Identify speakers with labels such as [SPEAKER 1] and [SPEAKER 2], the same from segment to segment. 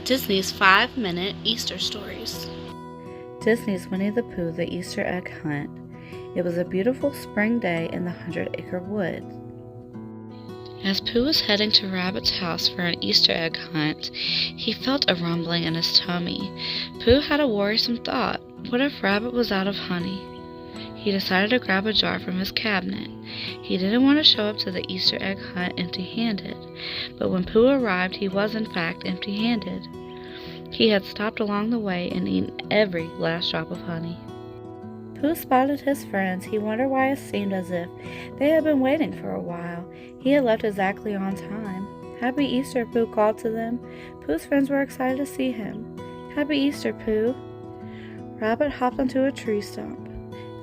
[SPEAKER 1] Disney's 5-Minute Easter Stories.
[SPEAKER 2] Disney's Winnie the Pooh, The Easter Egg Hunt. It was a beautiful spring day in the 100-acre wood.
[SPEAKER 1] As Pooh was heading to Rabbit's house for an Easter egg hunt, he felt a rumbling in his tummy. Pooh had a worrisome thought. What if Rabbit was out of honey? He decided to grab a jar from his cabinet. He didn't want to show up to the Easter egg hunt empty-handed, but when Pooh arrived, he was in fact empty-handed. He had stopped along the way and eaten every last drop of honey.
[SPEAKER 2] Pooh spotted his friends. He wondered why it seemed as if they had been waiting for a while. He had left exactly on time. "Happy Easter," Pooh called to them. Pooh's friends were excited to see him. "Happy Easter, Pooh." Rabbit hopped onto a tree stump.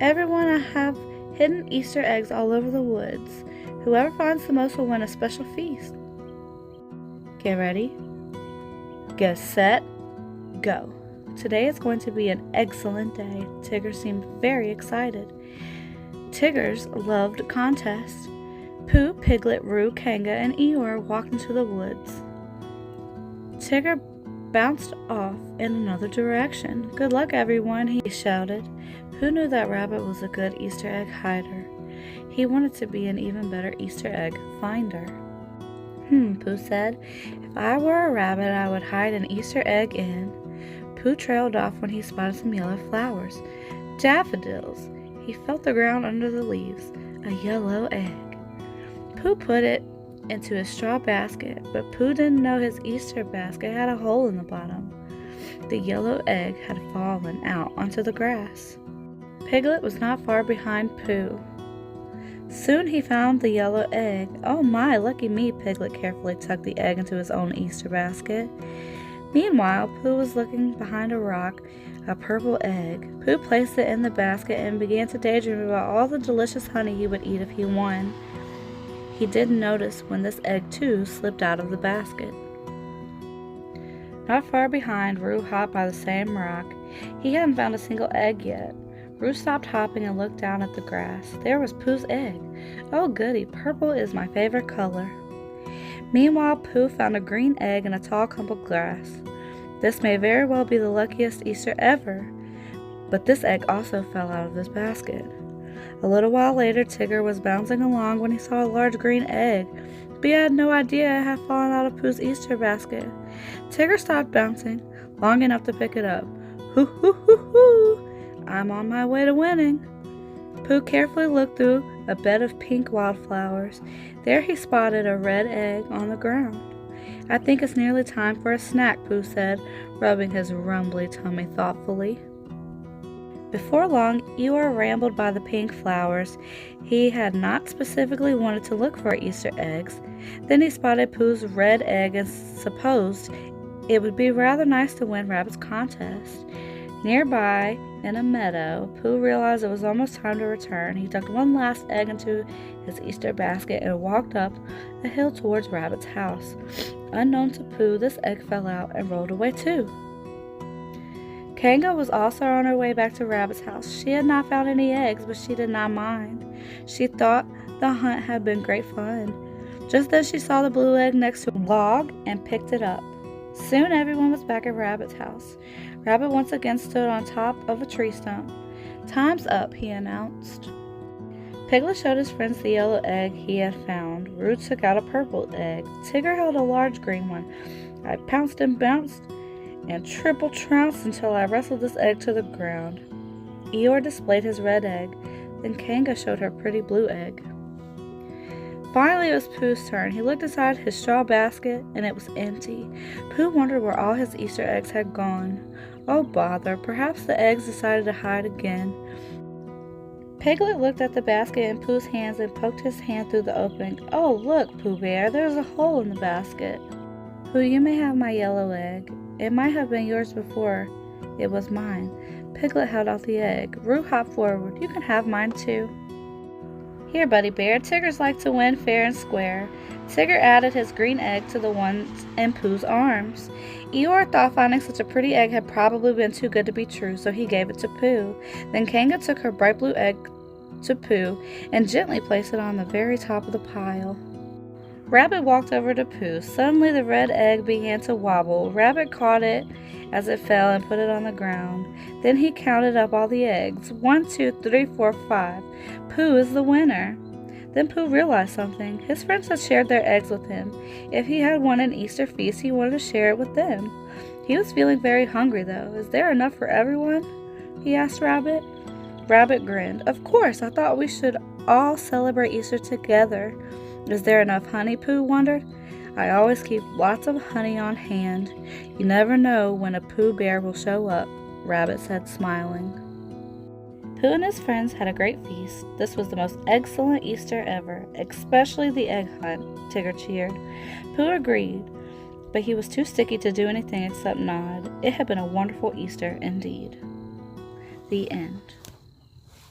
[SPEAKER 2] "Everyone, I have hidden Easter eggs all over the woods. Whoever finds the most will win a special feast." Get ready, get set, go. Today is going to be an excellent day. Tigger seemed very excited. Tiggers loved contests. Pooh, Piglet, Roo, Kanga, and Eeyore walked into the woods. Tigger bounced off in another direction. "Good luck, everyone," he shouted. Pooh knew that Rabbit was a good Easter egg hider. He wanted to be an even better Easter egg finder. Pooh said, "If I were a rabbit, I would hide an Easter egg in..." Pooh trailed off when he spotted some yellow flowers. Daffodils! He felt the ground under the leaves. A yellow egg. Pooh put it into his straw basket, but Pooh didn't know his Easter basket had a hole in the bottom. The yellow egg had fallen out onto the grass. Piglet was not far behind Pooh. Soon he found the yellow egg. "Oh my, lucky me," Piglet carefully tucked the egg into his own Easter basket. Meanwhile, Pooh was looking behind a rock, a purple egg. Pooh placed it in the basket and began to daydream about all the delicious honey he would eat if he won. He didn't notice when this egg too slipped out of the basket. Not far behind, Roo hopped by the same rock. He hadn't found a single egg yet. Roo stopped hopping and looked down at the grass. There was Pooh's egg. "Oh goody, purple is my favorite color." Meanwhile, Pooh found a green egg in a tall clump of grass. This may very well be the luckiest Easter ever, but this egg also fell out of his basket. A little while later, Tigger was bouncing along when he saw a large green egg, but he had no idea it had fallen out of Pooh's Easter basket. Tigger stopped bouncing long enough to pick it up. "Hoo hoo hoo hoo! I'm on my way to winning." Pooh carefully looked through a bed of pink wildflowers. There he spotted a red egg on the ground. "I think it's nearly time for a snack," Pooh said, rubbing his rumbly tummy thoughtfully. Before long, Eeyore rambled by the pink flowers. He had not specifically wanted to look for Easter eggs. Then he spotted Pooh's red egg and supposed it would be rather nice to win Rabbit's contest. Nearby, in a meadow, Pooh realized it was almost time to return. He tucked one last egg into his Easter basket and walked up a hill towards Rabbit's house. Unknown to Pooh, this egg fell out and rolled away too. Kanga was also on her way back to Rabbit's house. She had not found any eggs, but she did not mind. She thought the hunt had been great fun. Just then she saw the blue egg next to a log and picked it up. Soon everyone was back at Rabbit's house. Rabbit once again stood on top of a tree stump. "Time's up," he announced. Piglet showed his friends the yellow egg he had found. Roo took out a purple egg. Tigger held a large green one. "I pounced and bounced and triple trounced until I wrestled this egg to the ground." Eeyore displayed his red egg. Then Kanga showed her pretty blue egg. Finally, it was Pooh's turn. He looked inside his straw basket, and it was empty. Pooh wondered where all his Easter eggs had gone. Oh bother, perhaps the eggs decided to hide again. Piglet looked at the basket in Pooh's hands and poked his hand through the opening. "Oh look, Pooh Bear, there's a hole in the basket." "Pooh, you may have my yellow egg. It might have been yours before it was mine." Piglet held out the egg. Roo hopped forward. "You can have mine too." "Here, Buddy Bear, Tiggers like to win fair and square." Tigger added his green egg to the ones in Pooh's arms. Eeyore thought finding such a pretty egg had probably been too good to be true, so he gave it to Pooh. Then Kanga took her bright blue egg to Pooh and gently placed it on the very top of the pile. Rabbit walked over to Pooh. Suddenly the red egg began to wobble. Rabbit caught it as it fell and put it on the ground. Then he counted up all the eggs. 1, 2, 3, 4, 5. Pooh is the winner. Then Pooh realized something. His friends had shared their eggs with him. If he had won an Easter feast, he wanted to share it with them. He was feeling very hungry, though. Is there enough for everyone? He asked Rabbit. Rabbit grinned. Of course, I thought we should all celebrate Easter together. Is there enough honey? Pooh wondered. I always keep lots of honey on hand. You never know when a Pooh Bear will show up, Rabbit said, smiling. Pooh and his friends had a great feast. This was the most excellent Easter ever, especially the egg hunt, Tigger cheered. Pooh agreed, but he was too sticky to do anything except nod. It had been a wonderful Easter indeed. The end.